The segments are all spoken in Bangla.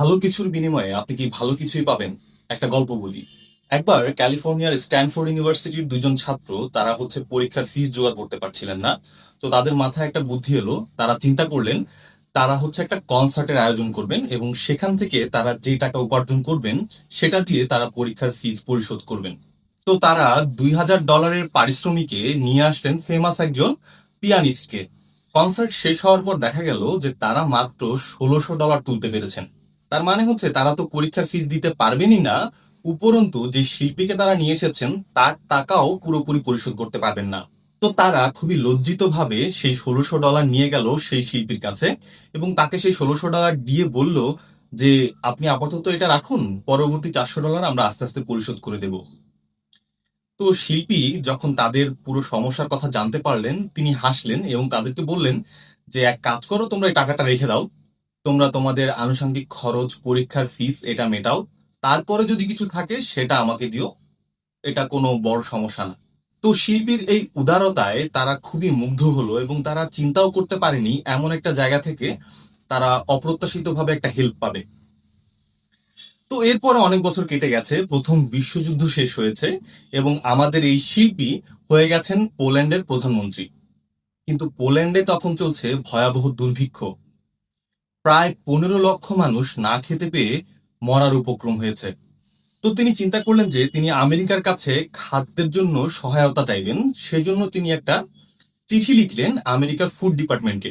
ভালো কিছুর বিনিময়ে আপনি কি ভালো কিছুই পাবেন? একটা গল্প বলি। একবার ক্যালিফোর্নিয়ার স্ট্যানফোর্ড ইউনিভার্সিটির দুজন ছাত্র তারা হচ্ছে পরীক্ষার ফিস জোগাড় করতে পারছিলেন না। তো তাদের মাথায় একটা বুদ্ধি এলো, তারা চিন্তা করলেন তারা হচ্ছে একটা কনসার্টের আয়োজন করবেন এবং সেখান থেকে তারা যে টাকা উপার্জন করবেন সেটা দিয়ে তারা পরীক্ষার ফিস পরিশোধ করবেন। তো তারা $2000 পারিশ্রমিকে নিয়ে আসলেন ফেমাস একজন পিয়ানিস্টকে। কনসার্ট শেষ হওয়ার পর দেখা গেল যে তারা মাত্র $1600 তুলতে পেরেছেন। তার মানে হচ্ছে তারা তো পরীক্ষার ফিস দিতে পারবেনই না, উপরন্তু যে শিল্পীকে তারা নিয়ে এসেছেন তার টাকাও পুরোপুরি পরিশোধ করতে পারবেন না। তো তারা খুবই লজ্জিত ভাবে সেই $1600 নিয়ে গেল সেই শিল্পীর কাছে এবং তাকে সেই $1600 দিয়ে বলল যে আপনি আপাতত এটা রাখুন, পরবর্তী $400 আমরা আস্তে আস্তে পরিশোধ করে দেব। তো শিল্পী যখন তাদের পুরো সমস্যার কথা জানতে পারলেন তিনি হাসলেন এবং তাদেরকে বললেন যে এক কাজ করো, তোমরা এই টাকাটা রেখে দাও, তোমরা তোমাদের আনুষঙ্গিক খরচ, পরীক্ষার ফিস এটা মেটাও, তারপরে যদি কিছু থাকে সেটা আমাকে দিও, এটা কোনো বড় সমস্যা না। তো শিল্পীর এই উদারতায় তারা খুবই মুগ্ধ হলো এবং তারা চিন্তাও করতে পারেনি এমন একটা জায়গা থেকে তারা অপ্রত্যাশিতভাবে একটা হেল্প পাবে। তো এরপরে অনেক বছর কেটে গেছে, প্রথম বিশ্বযুদ্ধ শেষ হয়েছে এবং আমাদের এই শিল্পী হয়ে গেছেন পোল্যান্ডের প্রধানমন্ত্রী। কিন্তু পোল্যান্ডে তখন চলছে ভয়াবহ দুর্ভিক্ষ। প্রায় 15 লক্ষ মানুষ না খেতে পেয়ে মরার উপক্রম হয়েছে। তো তিনি চিন্তা করলেন যে তিনি আমেরিকার কাছে খাদ্যের জন্য সহায়তা চাইবেন। সেজন্য তিনি একটা চিঠি লিখলেন আমেরিকার ফুড ডিপার্টমেন্টকে।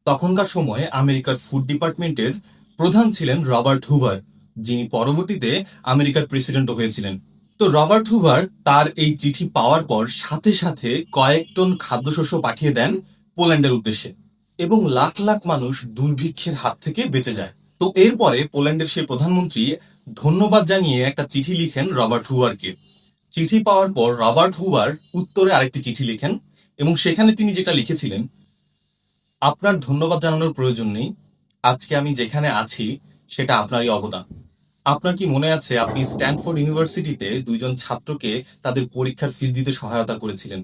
তখনকার সময়ে আমেরিকার ফুড ডিপার্টমেন্টের প্রধান ছিলেন রবার্ট হুভার, যিনি পরবর্তীতে আমেরিকার প্রেসিডেন্টও হয়েছিলেন। তো রবার্ট হুভার তার এই চিঠি পাওয়ার পর সাথে সাথে কয়েক টন খাদ্যশস্য পাঠিয়ে দেন পোল্যান্ডের উদ্দেশ্যে এবং লাখ লাখ মানুষ দুর্ভিক্ষের হাত থেকে বেঁচে যায়। তো এরপরে পোল্যান্ডের সেই প্রধানমন্ত্রী ধন্যবাদ জানিয়ে একটা চিঠি লিখেন রবার্ট হুভারকে। চিঠি পাওয়ার পর রবার্ট হুভার উত্তরে আরেকটি চিঠি লিখেন এবং সেখানে তিনি যেটা লিখেছিলেন, আপনার ধন্যবাদ জানানোর প্রয়োজন নেই, আজকে আমি যেখানে আছি সেটা আপনারই অবদান। আপনার কি মনে আছে আপনি স্ট্যানফোর্ড ইউনিভার্সিটিতে দুইজন ছাত্রকে তাদের পরীক্ষার ফিস দিতে সহায়তা করেছিলেন?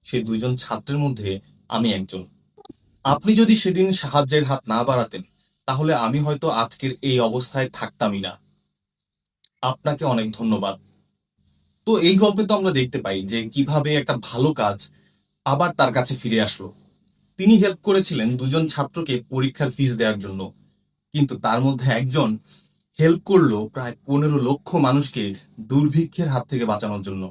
সেই দুইজন ছাত্রের মধ্যে আমি একজন। আপনি যদি সেদিন সাহায্যের হাত না বাড়াতেন তাহলে আমি হয়তো আজকের এই অবস্থায় থাকতামই না। আপনাকে অনেক ধন্যবাদ। তো এই গল্পে তো আমরা দেখতে পাই যে কিভাবে একটা ভালো কাজ আবার তার কাছে ফিরে আসলো। তিনি হেল্প করেছিলেন দুজন ছাত্রকে পরীক্ষার ফিস দেওয়ার জন্য, কিন্তু তার মধ্যে একজন হেল্প করলো প্রায় 15 লক্ষ মানুষকে দুর্ভিক্ষের হাত থেকে বাঁচানোর জন্য।